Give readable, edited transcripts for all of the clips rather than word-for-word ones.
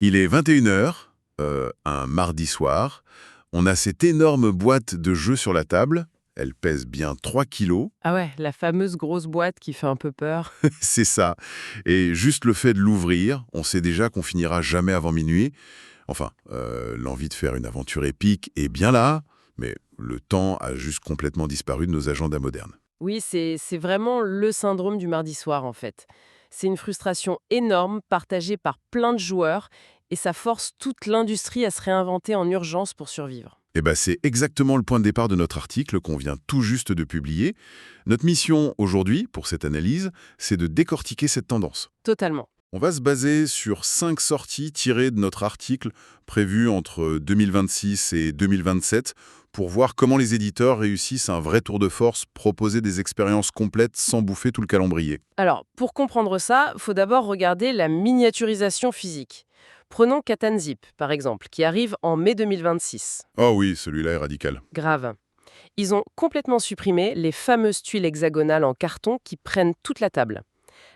Il est 21 h, un mardi soir. On a cette énorme boîte de jeux sur la table. Elle pèse bien 3 kilos. Ah ouais, la fameuse grosse boîte qui fait un peu peur. C'est ça. Et juste le fait de l'ouvrir, on sait déjà qu'on finira jamais avant minuit. Enfin, l'envie de faire une aventure épique est bien là, mais le temps a juste complètement disparu de nos agendas modernes. Oui, c'est vraiment le syndrome du mardi soir en fait. C'est une frustration énorme partagée par plein de joueurs et ça force toute l'industrie à se réinventer en urgence pour survivre. Eh ben, c'est exactement le point de départ de notre article qu'on vient tout juste de publier. Notre mission aujourd'hui, pour cette analyse, c'est de décortiquer cette tendance. Totalement. On va se baser sur 5 sorties tirées de notre article prévu entre 2026 et 2027 pour voir comment les éditeurs réussissent un vrai tour de force, proposer des expériences complètes sans bouffer tout le calendrier. Alors, pour comprendre ça, faut d'abord regarder la miniaturisation physique. Prenons Catan Zip, par exemple, qui arrive en mai 2026. Oh oui, celui-là est radical. Grave. Ils ont complètement supprimé les fameuses tuiles hexagonales en carton qui prennent toute la table.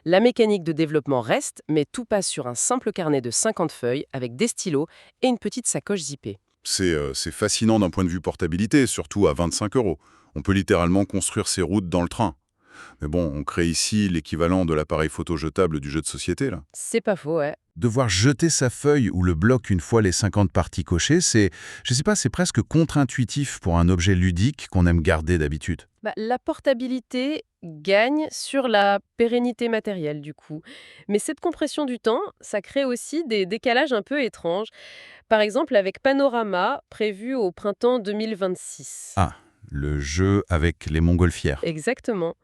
La mécanique de développement reste, mais tout passe sur un simple carnet de 50 feuilles avec des stylos et une petite sacoche zippée. C'est fascinant d'un point de vue portabilité, surtout à 25 euros. On peut littéralement construire ses routes dans le train. Mais bon, on crée ici l'équivalent de l'appareil photo jetable du jeu de société, là. C'est pas faux, ouais. Devoir jeter sa feuille ou le bloc une fois les 50 parties cochées, je sais pas, c'est presque contre-intuitif pour un objet ludique qu'on aime garder d'habitude. La portabilité gagne sur la pérennité matérielle, du coup. Mais cette compression du temps, ça crée aussi des décalages un peu étranges. Par exemple, avec Panorama, prévu au printemps 2026. Ah, le jeu avec les montgolfières. Exactement.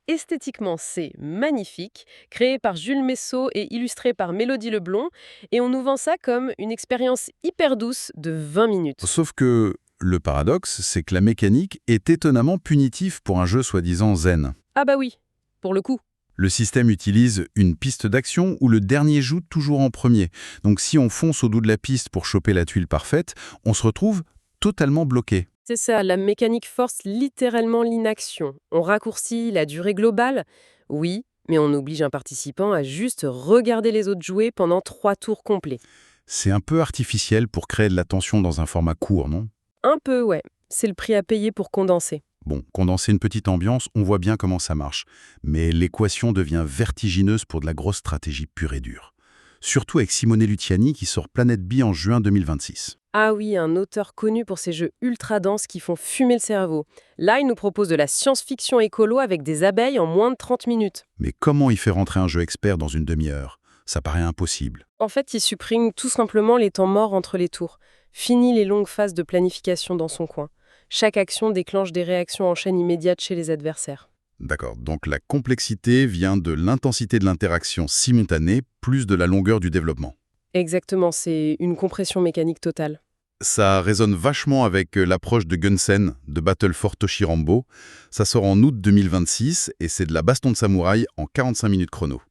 Esthétiquement, c'est magnifique, créé par Jules Messot et illustré par Mélodie Leblond, et on nous vend ça comme une expérience hyper douce de 20 minutes. Sauf que le paradoxe, c'est que la mécanique est étonnamment punitive pour un jeu soi-disant zen. Ah bah oui, pour le coup. Le système utilise une piste d'action où le dernier joue toujours en premier. Donc si on fonce au bout de la piste pour choper la tuile parfaite, on se retrouve totalement bloqué. C'est ça, la mécanique force littéralement l'inaction. On raccourcit la durée globale, oui, mais on oblige un participant à juste regarder les autres jouer pendant 3 tours complets. C'est un peu artificiel pour créer de la tension dans un format court, non? Un peu, ouais. C'est le prix à payer pour condenser. Bon, condenser une petite ambiance, on voit bien comment ça marche. Mais l'équation devient vertigineuse pour de la grosse stratégie pure et dure. Surtout avec Simone Luciani qui sort Planète B en juin 2026. Ah oui, un auteur connu pour ses jeux ultra denses qui font fumer le cerveau. Là, il nous propose de la science-fiction écolo avec des abeilles en moins de 30 minutes. Mais comment il fait rentrer un jeu expert dans une demi-heure? Ça paraît impossible. En fait, il supprime tout simplement les temps morts entre les tours. Fini les longues phases de planification dans son coin. Chaque action déclenche des réactions en chaîne immédiate chez les adversaires. D'accord, donc la complexité vient de l'intensité de l'interaction simultanée plus de la longueur du développement. Exactement, c'est une compression mécanique totale. Ça résonne vachement avec l'approche de Gunsen, de Battle for Toshirambo. Ça sort en août 2026 et c'est de la baston de samouraï en 45 minutes chrono.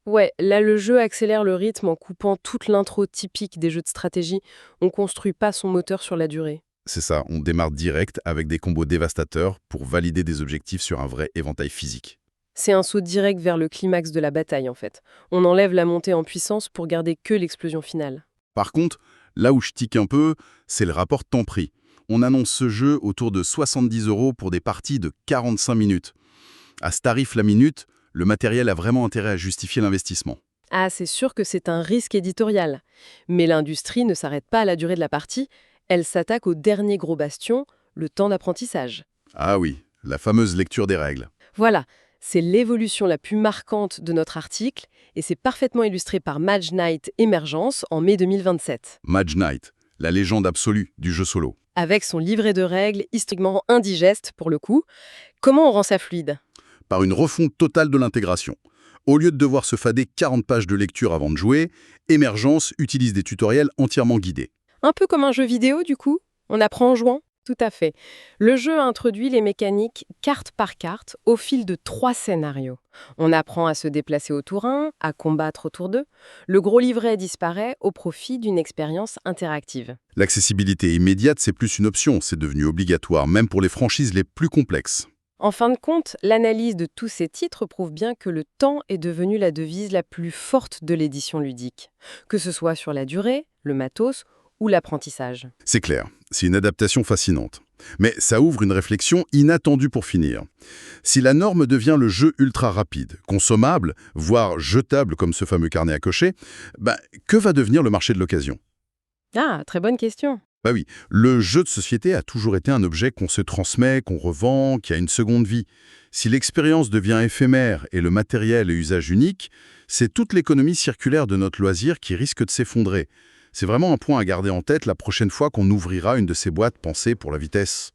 Ouais, là le jeu accélère le rythme en coupant toute l'intro typique des jeux de stratégie. On construit pas son moteur sur la durée. C'est ça, on démarre direct avec des combos dévastateurs pour valider des objectifs sur un vrai éventail physique. C'est un saut direct vers le climax de la bataille en fait. On enlève la montée en puissance pour garder que l'explosion finale. Par contre, là où je tique un peu, c'est le rapport temps-prix. On annonce ce jeu autour de 70 euros pour des parties de 45 minutes. À ce tarif la minute, le matériel a vraiment intérêt à justifier l'investissement. Ah, c'est sûr que c'est un risque éditorial. Mais l'industrie ne s'arrête pas à la durée de la partie, elle s'attaque au dernier gros bastion, le temps d'apprentissage. Ah oui, la fameuse lecture des règles. Voilà, c'est l'évolution la plus marquante de notre article, et c'est parfaitement illustré par Mage Knight Emergence en mai 2027. Mage Knight, la légende absolue du jeu solo. Avec son livret de règles historiquement indigeste pour le coup, comment on rend ça fluide? Par une refonte totale de l'intégration. Au lieu de devoir se fader 40 pages de lecture avant de jouer, Emergence utilise des tutoriels entièrement guidés. Un peu comme un jeu vidéo du coup? On apprend en jouant? Tout à fait. Le jeu introduit les mécaniques carte par carte au fil de 3 scénarios. On apprend à se déplacer au tour 1, à combattre au tour 2. Le gros livret disparaît au profit d'une expérience interactive. L'accessibilité immédiate, c'est plus une option, c'est devenu obligatoire, même pour les franchises les plus complexes. En fin de compte, l'analyse de tous ces titres prouve bien que le temps est devenu la devise la plus forte de l'édition ludique, que ce soit sur la durée, le matos ou l'apprentissage. C'est clair, c'est une adaptation fascinante. Mais ça ouvre une réflexion inattendue pour finir. Si la norme devient le jeu ultra rapide, consommable, voire jetable comme ce fameux carnet à cocher, que va devenir le marché de l'occasion? Ah, très bonne question. Bah oui, le jeu de société a toujours été un objet qu'on se transmet, qu'on revend, qui a une seconde vie. Si l'expérience devient éphémère et le matériel est usage unique, c'est toute l'économie circulaire de notre loisir qui risque de s'effondrer. C'est vraiment un point à garder en tête la prochaine fois qu'on ouvrira une de ces boîtes pensées pour la vitesse.